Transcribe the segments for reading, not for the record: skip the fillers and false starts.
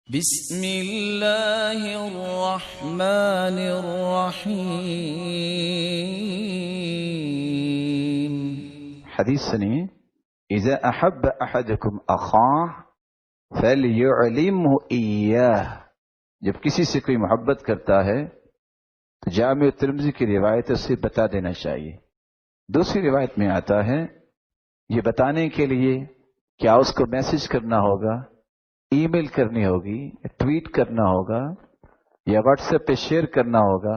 بسم اللہ الرحمن الرحیم۔ حدیث سنیے، اذا احب احدکم اخاہ فلیعلمہ ایاہ، جب کسی سے کوئی محبت کرتا ہے تو جامع ترمذی کی روایت اسے بتا دینا چاہیے۔ دوسری روایت میں آتا ہے یہ بتانے کے لیے کیا اس کو میسج کرنا ہوگا، ای میل کرنی ہوگی، ٹویٹ کرنا ہوگا یا واٹس ایپ پہ شیئر کرنا ہوگا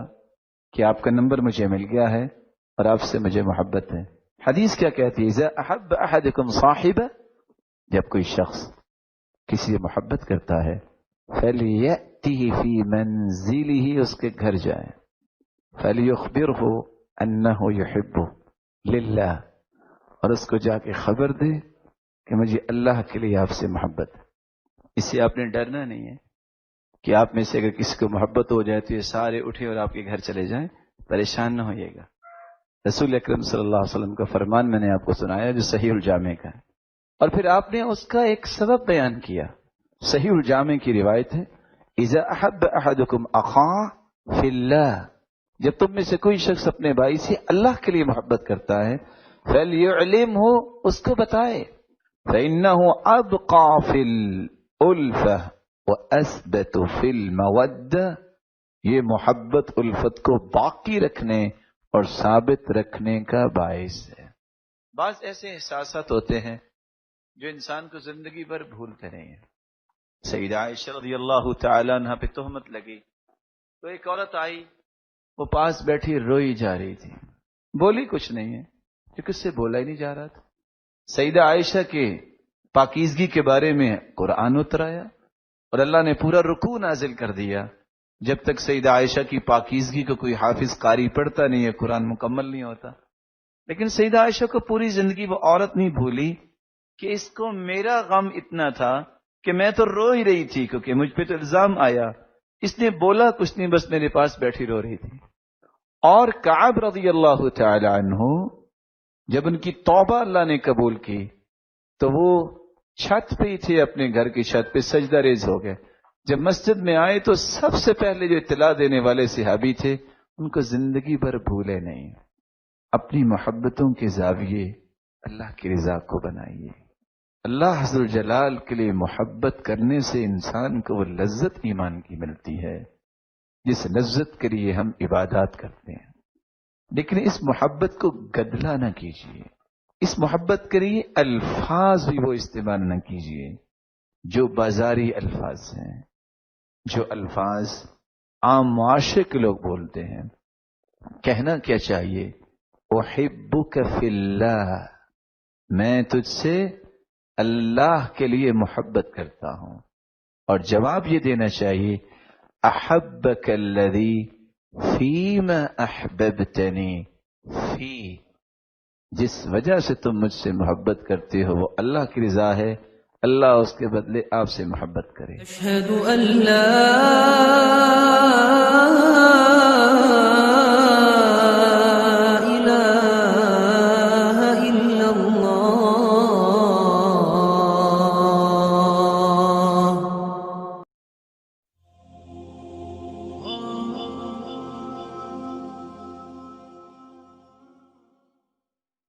کہ آپ کا نمبر مجھے مل گیا ہے اور آپ سے مجھے محبت ہے۔ حدیث کیا کہتی ہے؟ اذا احب احدکم صاحبہ، جب کوئی شخص کسی سے محبت کرتا ہے فلیأتہ فی منزلہ، اس کے گھر جائے، فلیخبرہ انہ یحبہ للہ، اور اس کو جا کے خبر دے کہ مجھے اللہ کے لیے آپ سے محبت ہے۔ اس سے آپ نے ڈرنا نہیں ہے کہ آپ میں سے اگر کسی کو محبت ہو جائے تو یہ سارے اٹھے اور آپ کے گھر چلے جائیں، پریشان نہ ہوئیے گا۔ رسول اکرم صلی اللہ علیہ وسلم کا فرمان میں نے آپ کو سنایا جو صحیح الجامع کا ہے، اور پھر آپ نے اس کا ایک سبب بیان کیا۔ صحیح الجامع کی روایت ہے اذا احب احدکم اخاہ فی اللہ، جب تم میں سے کوئی شخص اپنے بھائی سے اللہ کے لیے محبت کرتا ہے فلیعلمہ، اس کو بتائے، فإنہ ابقى فی الالفہ وأثبت فی المودہ، یہ محبت الفت کو باقی رکھنے اور ثابت رکھنے کا باعث ہے۔ بعض ایسے احساسات ہوتے ہیں جو انسان کو زندگی بھر بھولتے نہیں ہیں۔ سیدہ عائشہ رضی اللہ تعالیٰ عنہ پہ تہمت لگی تو ایک عورت آئی، وہ پاس بیٹھی روئی جا رہی تھی، بولی کچھ نہیں ہے کیونکہ اس سے بولا ہی نہیں جا رہا تھا۔ سیدہ عائشہ کے پاکیزگی کے بارے میں قرآن اتر آیا اور اللہ نے پورا رکوع نازل کر دیا۔ جب تک سیدہ عائشہ کی پاکیزگی کو کوئی حافظ قاری پڑھتا نہیں ہے قرآن مکمل نہیں ہوتا۔ لیکن سیدہ عائشہ کو پوری زندگی وہ عورت نہیں بھولی کہ اس کو میرا غم اتنا تھا کہ میں تو رو ہی رہی تھی کیونکہ مجھ پہ تو الزام آیا، اس نے بولا کچھ نہیں، بس میرے پاس بیٹھی رو رہی تھی۔ اور کعب رضی اللہ تعالی عنہ جب ان کی توبہ اللہ نے قبول کی تو وہ چھت پہ ہی تھے، اپنے گھر کی چھت پہ سجدہ ریز ہو گئے۔ جب مسجد میں آئے تو سب سے پہلے جو اطلاع دینے والے صحابی تھے ان کو زندگی بھر بھولے نہیں۔ اپنی محبتوں کے زاویے اللہ کی رضا کو بنائیے۔ اللہ عز و جلال کے لیے محبت کرنے سے انسان کو وہ لذت ایمان کی ملتی ہے جس لذت کے لیے ہم عبادات کرتے ہیں۔ لیکن اس محبت کو گدلا نہ کیجیے، اس محبت کے لیے الفاظ بھی وہ استعمال نہ کیجیے جو بازاری الفاظ ہیں، جو الفاظ عام معاشرے کے لوگ بولتے ہیں۔ کہنا کیا چاہیے؟ احبک فی اللہ، میں تجھ سے اللہ کے لیے محبت کرتا ہوں۔ اور جواب یہ دینا چاہیے احبک الذی فیما احببتنی فی، جس وجہ سے تم مجھ سے محبت کرتے ہو وہ اللہ کی رضا ہے، اللہ اس کے بدلے آپ سے محبت کرے۔ اشہد ان لا